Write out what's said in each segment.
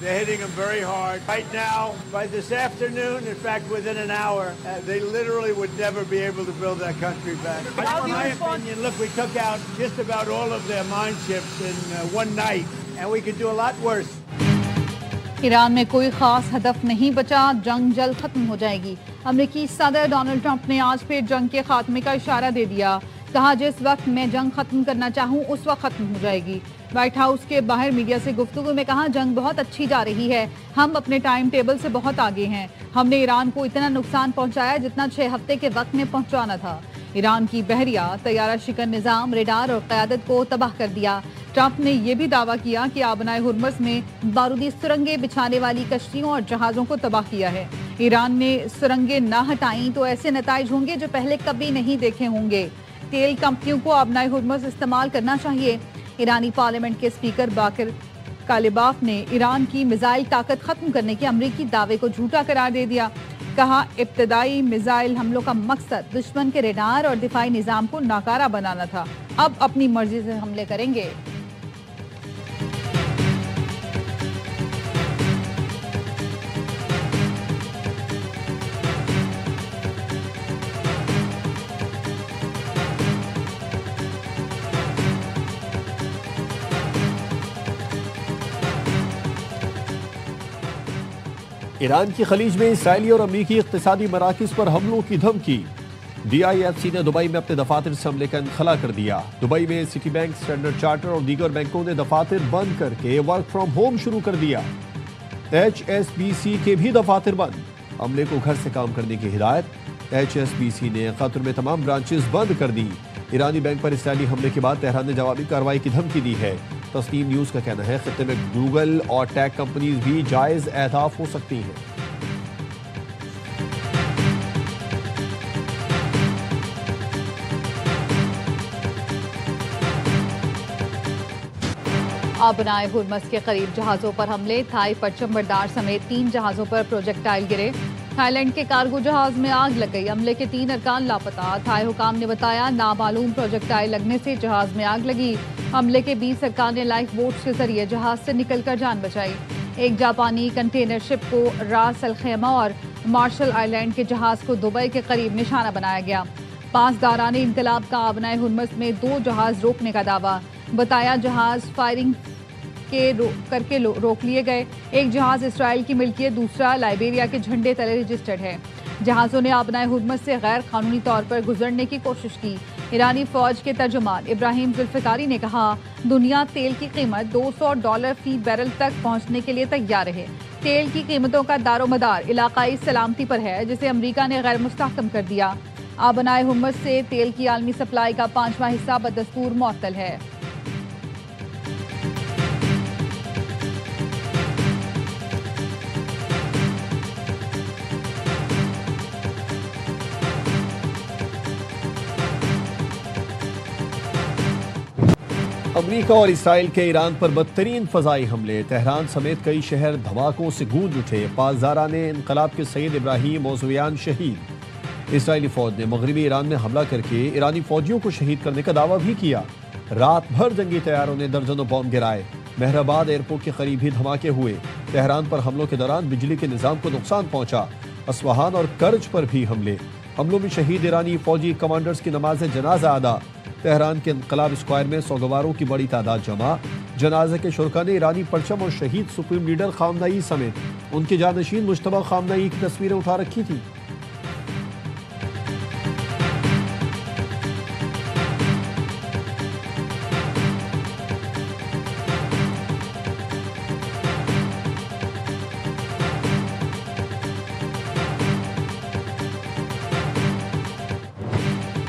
They're hitting them very hard. Right now, by this afternoon, in fact, within an hour, they literally would never be able to build that country back. In my opinion, look, we took out just about all of their mine ships in one night, and we could do a lot worse. Iran में कोई खास हदफ नहीं बचा, जंग जल्द खत्म हो जाएगी। अमेरिकी सदर डोनाल्ड ट्रंप ने आज फिर जंग के खात्मे का इशारा दे दिया। कहा, जिस वक्त मैं जंग खत्म करना चाहूं उस वक्त खत्म हो जाएगी। व्हाइट हाउस के बाहर मीडिया से गुफ्तगू में कहा, जंग बहुत अच्छी जा रही है, हम अपने टाइम टेबल से बहुत आगे हैं। हमने ईरान को इतना नुकसान पहुंचाया जितना 6 हफ्ते के वक्त में पहुंचाना था। ईरान की बहरिया, तैयारा शिकन निजाम, रेडार और क़यादत को तबाह कर दिया। ट्रंप ने यह भी दावा किया कि आबनाए हुर्मुज़ में बारूदी सुरंगें बिछाने वाली कश्तियों और जहाज़ों को तबाह किया है। ईरान ने सुरंगें न हटाई तो ऐसे नताइज होंगे जो पहले कभी नहीं देखे होंगे। तेल कंपनियों को आबनाए हुर्मुज़ इस्तेमाल करना चाहिए। ईरानी पार्लियामेंट के स्पीकर बाकिर कालिबाफ ने ईरान की मिसाइल ताकत खत्म करने के अमरीकी दावे को झूठा करार दे दिया। कहा, इब्तदाई मिसाइल हमलों का मकसद दुश्मन के रेडार और दिफाई निजाम को नाकारा बनाना था। अब अपनी मर्जी से हमले करेंगे। ईरान की खलीज में इसराइली और अमरीकी इक्तिसादी मराकिज़ पर हमलों की धमकी। DIFC ने दुबई में अपने दफातर से हमले का इनखला कर दिया। दुबई में सिटी बैंक, स्टैंडर्ड चार्टर और दीगर बैंकों ने दफातर बंद करके वर्क फ्रॉम होम शुरू कर दिया। HSBC के भी दफातर बंद, अमले को घर से काम करने की हिदायत। HSBC ने कतर में तमाम ब्रांचेस बंद कर दी। ईरानी बैंक पर इसराइली हमले के बाद तेहरान ने जवाबी कार्रवाई की धमकी दी है। तस्नीम न्यूज़ का कहना है, खित्ते में गूगल और टेक कंपनीज भी जायज अहदाफ हो सकती हैं। आबनाए हुर्मुज़ के करीब जहाजों पर हमले, थाई परचम बरदार समेत 3 जहाजों पर प्रोजेक्टाइल गिरे। थाईलैंड के कार्गो जहाज में आग लग गई, हमले के 3 अरकान लापता। थाई हुकाम ने बताया, नामालूम प्रोजेक्टाइल लगने से जहाज में आग लगी। हमले के 20 अरकान ने लाइफ बोट्स के जरिए जहाज से निकलकर जान बचाई। एक जापानी कंटेनर शिप को रास अल खैमा और मार्शल आइलैंड के जहाज को दुबई के करीब निशाना बनाया गया। 5 दारान इनकलाब का आबनाए हुर्मुज़ में 2 जहाज रोकने का दावा। बताया, जहाज फायरिंग करके रोक लिए गए। एक जहाज इसराइल की मिल्कियत, दूसरा लाइबेरिया के झंडे तले रजिस्टर्ड है। जहाज़ों ने आबनाए हुर्मुज़ से गैर कानूनी तौर पर गुजरने की कोशिश की। ईरानी फौज के तर्जुमान इब्राहिम जुल्फ़िकारी ने कहा, दुनिया तेल की कीमत $200 फी बैरल तक पहुंचने के लिए तैयार है। तेल की कीमतों का दारोमदार इलाकाई सलामती पर है, जिसे अमरीका ने गैर मुस्तहकम कर दिया। आबनाए हुर्मुज़ से तेल की आलमी सप्लाई का 5वां हिस्सा बदस्तूर मुअत्तल है। अमरीका और इसराइल के ईरान पर बदतरीन फजाई हमले, तेहरान समेत कई शहर धमाकों से गूंज उठे। 5 दाराने इनकलाब के सैयद इब्राहिम मौज़ूयान शहीद। इसराइली फौज ने मगरबी ईरान में हमला करके ईरानी फौजियों को शहीद करने का दावा भी किया। रात भर जंगी तैयारों ने दर्जनों बॉम्ब गिराए। मेहराबाद एयरपोर्ट के करीब भी धमाके हुए। तेहरान पर हमलों के दौरान बिजली के निज़ाम को नुकसान पहुंचा। अस्फहान और कर्ज पर भी हमलों में शहीद ईरानी फौजी कमांडर्स की नमाज जनाजा अदा। तेहरान के इनकलाब स्क्वायर में सौगवारों की बड़ी तादाद जमा। जनाजे के शुरका ने ईरानी परचम और शहीद सुप्रीम लीडर खामनई समेत उनके जानशीन मुश्तबा खामनई की तस्वीरें उठा रखी थी।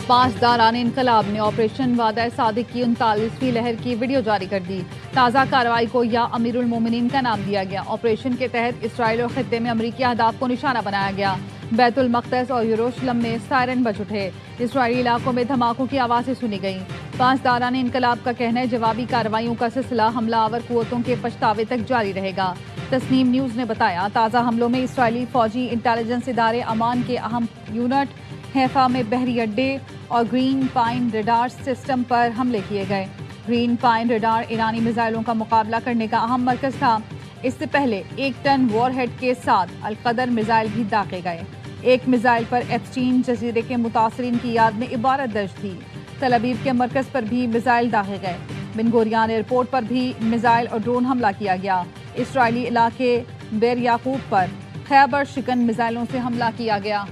पांच दारान इनकलाब ने ऑपरेशन वादा सादिक की 39वीं लहर की वीडियो जारी कर दी। ताज़ा कार्रवाई को या अमीरुल मोमिनीन का नाम दिया गया। ऑपरेशन के तहत इसराइल और खित्ते में अमरीकी अहदाफ को निशाना बनाया गया। बैतुल मक़दस और यरूशलेम में सायरन बज उठे। इसराइली इलाकों में धमाकों की आवाज़ें सुनी गईं। 5 दारान इनकलाब का कहना है, जवाबी कार्रवाइयों का सिलसिला हमलावर कुव्वतों के पछतावे तक जारी रहेगा। तस्नीम न्यूज़ ने बताया, ताज़ा हमलों में इसराइली फौजी इंटेलिजेंस इदारे अमान के अहम यूनिट हैफा में बहरी अड्डे और ग्रीन पाइन रडार सिस्टम पर हमले किए गए। ग्रीन पाइन रडार ईरानी मिसाइलों का मुकाबला करने का अहम मरकज था। इससे पहले 1 टन वॉरहेड के साथ अलकदर मिसाइल भी दागे गए। एक मिसाइल पर एप्स्टीन जजीरे के मुतासरीन की याद में इबारत दर्ज थी। तल अवीव के मरकज पर भी मिसाइल दागे गए। बिन गुरियान एयरपोर्ट पर भी मिसाइल और ड्रोन हमला किया गया। इसराइली इलाके बेर याकूब पर खैबर शिकन मिसाइलों से हमला किया गया।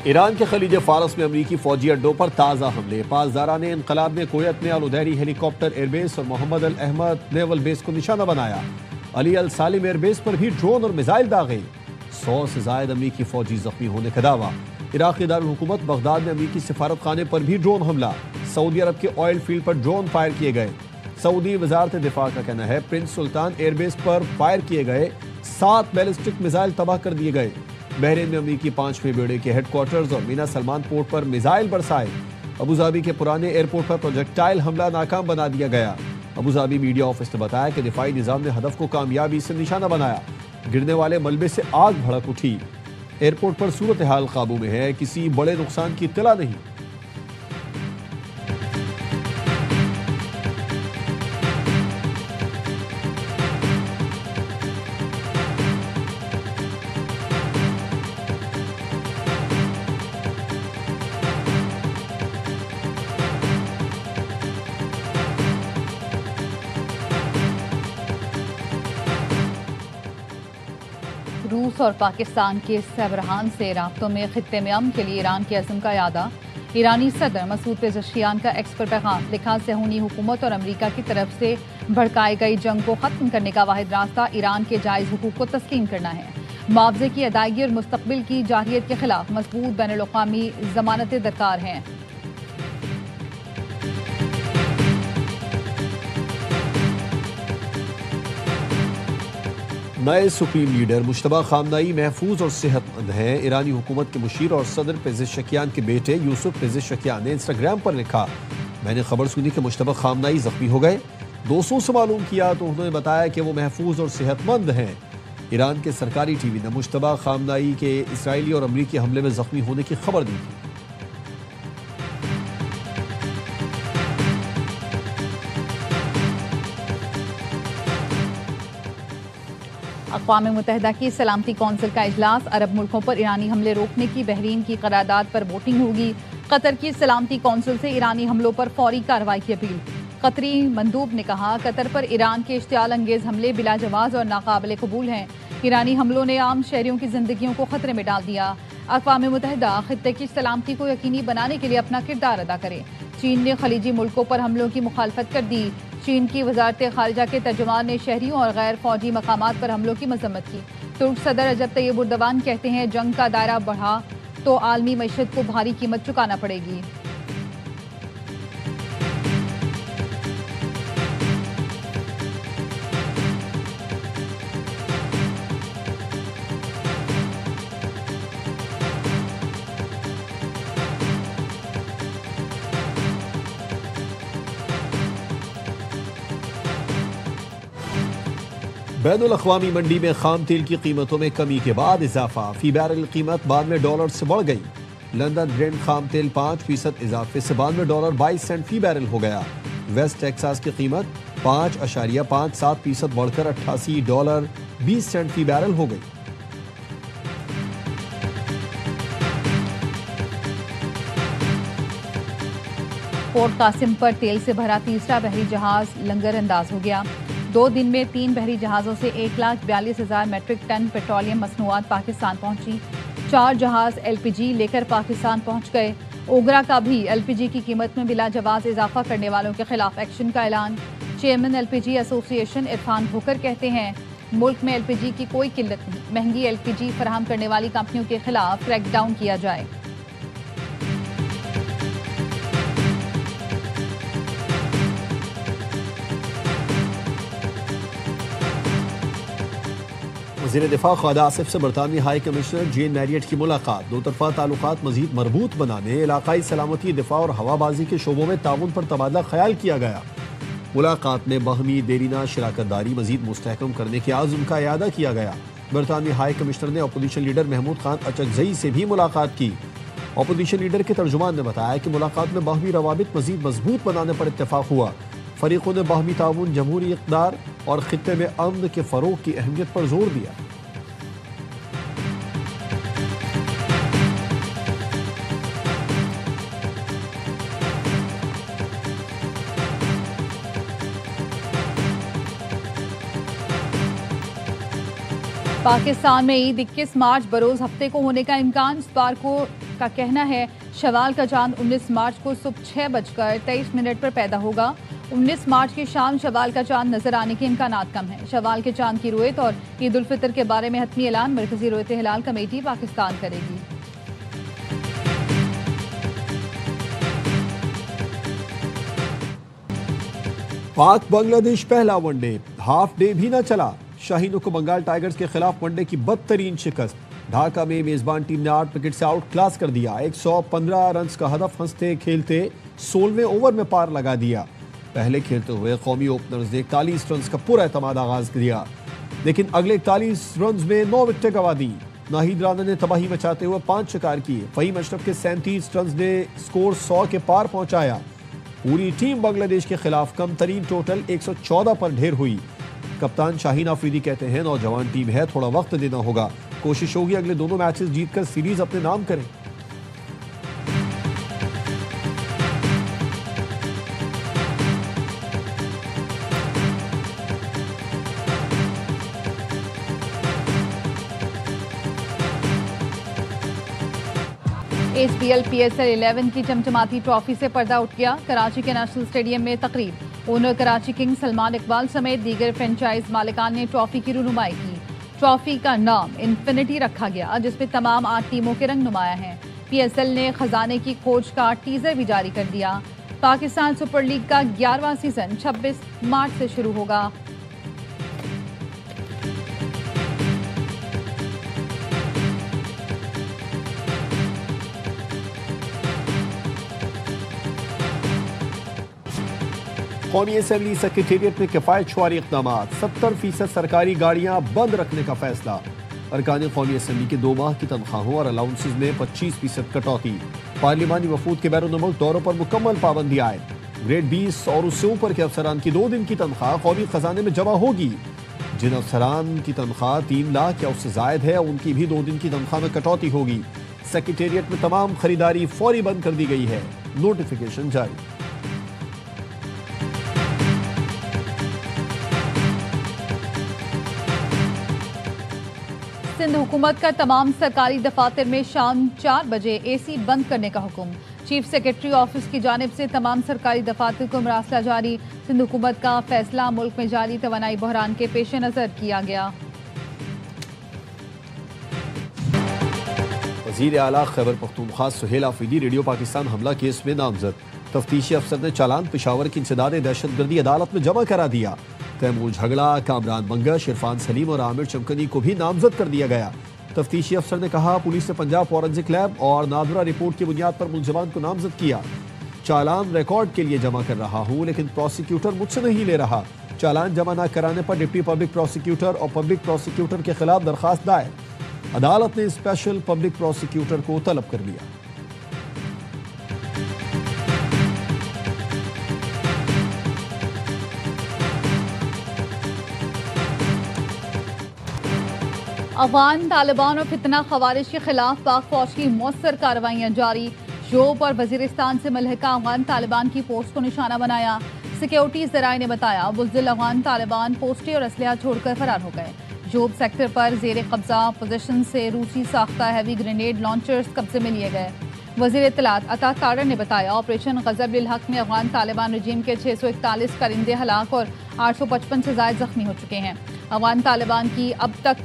ईरान के खलीज फारस में अमरीकी फौजी अड्डों पर ताज़ा हमले। पासदारान इनकलाब ने कुवैत में अल उदैरी हेलीकॉप्टर एयरबेस और मोहम्मद अल अहमद नेवल बेस को निशाना बनाया। अली अल सालिम एयरबेस पर भी ड्रोन और मिसाइल दागे। 100 से ज्यादा अमरीकी फौजी जख्मी होने का दावा। इराकी दारुल हुकूमत बगदाद में अमरीकी सिफारत खाने पर भी ड्रोन हमला। सऊदी अरब के ऑयल फील्ड पर ड्रोन फायर किए गए। सऊदी वजारत दिफा का कहना है प्रिंस सुल्तान एयरबेस पर फायर किए गए 7 बैलिस्टिक मिसाइल तबाह कर दिए गए। बहरीन में अमरीकी 5वें बेड़े के हेडक्वार्टर्स और मीना सलमान पोर्ट पर मिसाइल बरसाए। अबूधाबी के पुराने एयरपोर्ट पर प्रोजेक्टाइल हमला नाकाम बना दिया गया। अबूधाबी मीडिया ऑफिस ने बताया कि दिफाई निजाम ने हदफ को कामयाबी से निशाना बनाया। गिरने वाले मलबे से आग भड़क उठी। एयरपोर्ट पर सूरत हाल काबू में है, किसी बड़े नुकसान की इत्तला नहीं। रूस और पाकिस्तान के सरबराहान से राब्तों में खित्ते में अमन के लिए ईरान के अज़्म का यादा। ईरानी सदर मसूद पेज़ेश्कियान का एक्स पर पैगाम लिखा, सेहूनी हुकूमत और अमरीका की तरफ से भड़काई गई जंग को ख़त्म करने का वाहिद रास्ता ईरान के जायज़ हुकूक को तस्लीम करना है। मुआवजे की अदायगी और मुस्तक़बिल की जारियत के खिलाफ मजबूत बैनुल-अक़वामी ज़मानतें दरकार हैं। नए सुप्रीम लीडर मुश्तबा खामनाई महफूज और सेहतमंद हैं। ईरानी हुकूमत के मुशीर और सदर पेज़ेश्कियान के बेटे यूसुफ पेज़ेश्कियान ने इंस्टाग्राम पर लिखा, मैंने खबर सुनी कि मुश्तबा खामनाई जख्मी हो गए। दोस्तों से मालूम किया तो उन्होंने बताया कि वो महफूज और सेहतमंद हैं। ईरान के सरकारी टीवी ने मुश्तबा खामनाई के इसराइली और अमरीकी हमले में जख्मी होने की खबर दी थी। अक़वाम मुत्तहिदा की सलामती कौंसिल का इजलास। अरब मुल्कों पर ईरानी हमले रोकने की बहरीन की करारदाद पर वोटिंग होगी। कतर की सलामती कौंसिल से ईरानी हमलों पर फौरी कार्रवाई की अपील। कतरी मंदूब ने कहा, कतर पर ईरान के इश्तियाल अंगेज हमले बिलाजवाज और नाकाबिले कबूल हैं। ईरानी हमलों ने आम शहरियों की जिंदगियों को खतरे में डाल दिया। अक़वाम मुत्तहिदा खित्ते की सलामती को यकीनी बनाने के लिए अपना किरदार अदा करे। चीन ने खलीजी मुल्कों पर हमलों की मुखालफत कर दी। चीन की वजारत खारिजा के तर्जुमान ने शहरियों और गैर फौजी मकामात पर हमलों की मजम्मत की। तुर्क सदर रजब तैयब एर्दोगान कहते हैं, जंग का दायरा बढ़ा तो आलमी मईशत को भारी कीमत चुकाना पड़ेगी। बैनुल-अक़वामी मंडी में खाम तेल की कीमतों में कमी के बाद इजाफा। फी बैरल कीमत $92 से बढ़ गई। लंदन ब्रेंट खाम तेल 5% इजाफे से $22.22 फी बैरल हो गया। वेस्ट टेक्सास की कीमत 5.57% बढ़कर $88.20 फी बैरल हो गई। पोर्ट कासिम पर तेल से भरा तीसरा बहरी जहाज लंगर अंदाज हो गया। 2 दिन में 3 बहरी जहाज़ों से 1,42,000 मेट्रिक टन पेट्रोलियम मसनूआत पाकिस्तान पहुंची। 4 जहाज LPG लेकर पाकिस्तान पहुंच गए। ओगरा का भी LPG की कीमत में बिलाजवाज इजाफा करने वालों के खिलाफ एक्शन का ऐलान। चेयरमैन LPG एसोसिएशन इरफान भुकर कहते हैं, मुल्क में LPG की कोई किल्लत नहीं, महंगी LPG फराहम करने वाली कंपनियों के खिलाफ क्रैकडाउन किया जाए। वज़ीर दिफा ख्वाजा आसिफ से बरतानवी हाई कमिश्नर जेन मैरियट की मुलाकात। दो तरफा ताल्लुकात मजीद मरबूत बनाने, इलाकाई सलामती, दिफा और हवाबाजी के शोबों में ताउन पर तबादला ख्याल किया गया। मुलाकात में बाहमी देरीना शराकतदारी मजीद मुस्तहकम करने के आज़म का इयादा किया गया। बरतानवी हाई कमिश्नर ने अपोजिशन लीडर महमूद खान अचकजई से भी मुलाकात की। अपोजिशन लीडर के तर्जुमान ने बताया कि मुलाकात में बाहमी रवाबित मजीद मजबूत बनाने पर इत्तेफाक हुआ। फरीकों ने बाहमी ताउन, जमहूरी इक़्तिदार और खित्ते में अमन के फ़रोग की अहमियत पर जोर दिया। पाकिस्तान में ईद 21 मार्च बरोज़ हफ्ते को होने का इम्कान। स्पार्को का कहना है शवाल का चांद 19 मार्च को सुबह 6:23 पर पैदा होगा। 19 मार्च की शाम शवाल का चांद नजर आने के इम्कानात कम हैं। शवाल के चांद की रुयत और ईद उल फितर के बारे में हतमी ऐलान मरकजी रुयत हिलाल कमेटी पाकिस्तान करेगी। पाक बांग्लादेश पहला वनडे हाफ डे भी न चला। शाहीनों को बंगाल टाइगर्स के खिलाफ वनडे की बदतरीन शिकस्त। ढाका में मेजबान टीम ने 8 विकेट से आउट क्लास कर दिया। 115 रन का हदफ हंसते खेलते 16वें ओवर में पार लगा दिया। पहले खेलते हुए कौमी ओपनर्स ने 41 रन का पूरा एतमाद आगाज किया, लेकिन अगले 41 रन में 9 विकेटें गंवा दी। नाहिद राना ने तबाही मचाते हुए 5 शिकार किए। फहीम अशरफ के 37 रन ने स्कोर 100 के पार पहुंचाया। पूरी टीम बांग्लादेश के खिलाफ कम तरीन टोटल 114 पर ढेर हुई। कप्तान शाहीन आफरीदी कहते हैं नौजवान टीम है, थोड़ा वक्त देना होगा। कोशिश होगी अगले दोनों मैचेस जीतकर सीरीज अपने नाम करें। HBL PSL 11 की चमचमाती ट्रॉफी से पर्दा उठ गया। कराची के नेशनल स्टेडियम में तकरीब। ओनर कराची किंग्स सलमान इकबाल समेत दीगर फ्रेंचाइज मालिकान ने ट्रॉफी की रुनुमाई की। ट्रॉफी का नाम इन्फिनिटी रखा गया, जिसमें तमाम 8 टीमों के रंग नुमाया हैं। PSL ने खजाने की खोज का टीजर भी जारी कर दिया। पाकिस्तान सुपर लीग का 11वां सीजन 26 मार्च से शुरू होगा। कौमी असेंबली सेक्रेटेरिएट में किफायत शुमारी इक़दाम। 70% सरकारी गाड़ियां बंद रखने का फैसला। अरकान कौमी असेंबली के 2 माह की तनख्वाहों और अलाउंसेज में 25% कटौती। पार्लिमानी वफूद के बैरून मुल्क दौरों पर मुकम्मल पाबंदी आयद। ग्रेड 20 और उससे ऊपर के अफसरान की 2 दिन की तनख्वाह कौमी खजाने में जमा होगी। जिन अफसरान की तनख्वाह 3 लाख या उससे जायद है, उनकी भी 2 दिन की तनख्वाह में कटौती होगी। सेक्रेटेरिएट में तमाम खरीदारी फौरी बंद कर दी गई है। नोटिफिकेशन जारी। सिंध हुकूमत का तमाम सरकारी दफातर में शाम 4 बजे AC बंद करने का हुक्म। चीफ सेक्रेटरी ऑफिस की जानिब से तमाम सरकारी दफातर को मरासला जारी। सिंध हुकूमत का फैसला मुल्क में जारी तवानाई बहरान के पेश नजर किया गया। वज़ीर आला खैबर पख्तूनख्वा सुहेल आफरीदी रेडियो पाकिस्तान हमला केस में नामजद। तफ्तीशी अफसर ने चालान पेशावर की इंसदाद दहशतगर्दी अदालत में जमा करा दिया। तैमूर झगड़ा, कामरान मंगश, इरफान सलीम और आमिर चमकनी को भी नामजद कर दिया गया। तफ्तीशी अफसर ने कहा पुलिस ने पंजाब फॉरेंसिक लैब और नादरा रिपोर्ट की बुनियाद पर मुलजमान को नामजद किया। चालान रिकॉर्ड के लिए जमा कर रहा हूँ, लेकिन प्रोसिक्यूटर मुझसे नहीं ले रहा। चालान जमा न कराने पर डिप्टी पब्लिक प्रोसिक्यूटर और पब्लिक प्रोसिक्यूटर के खिलाफ दरखास्त दायर। अदालत ने स्पेशल पब्लिक प्रोसिक्यूटर को तलब कर लिया। अफगान तालिबान और फितना खवारिज के खिलाफ पाक फौज की मौसर कार्रवाइयां जारी। शोब और वजीरिस्तान से मुल्हिका अफगान तालिबान की पोस्ट को निशाना बनाया। सिक्योरिटी जराये ने बताया बुज़दिल अफगान तालिबान पोस्टें और असलहा छोड़कर फरार हो गए। जोब सेक्टर पर जेर कब्जा पोजीशन से रूसी साख्ता हैवी ग्रेनेड लॉन्चर्स कब्जे में लिए गए। वज़ीर इत्तलात अता तारर ने बताया ऑपरेशन गज़ब लिल हक में अफगान तालिबान रजीम के 641 परिंदे हलाक और 855 से ज़ायद जख्मी हो चुके हैं। अफगान तालिबान की अब तक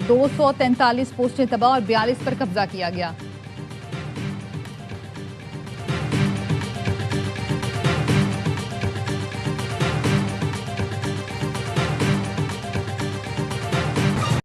243 पोस्टें तबाह और 42 पर कब्जा किया गया।